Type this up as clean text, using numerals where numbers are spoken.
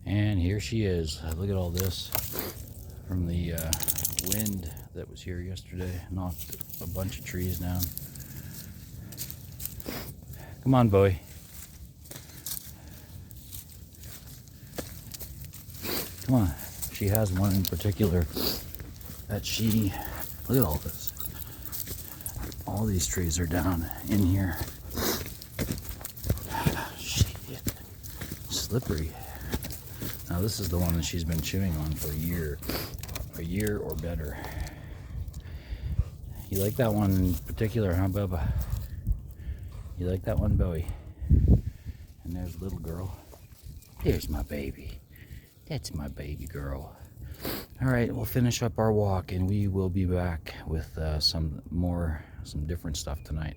And here she is. Look at all this from the wind that was here yesterday. Knocked a bunch of trees down. Come on, Bowie. Come on. She has one in particular that she... Look at all this. All these trees are down in here. Shit. Slippery. Now this is the one that she's been chewing on for a year or better. You like that one in particular, huh, Bubba? You like that one, Bowie? And there's little girl. There's my baby. That's my baby girl. All right, we'll finish up our walk and we will be back with some different stuff tonight.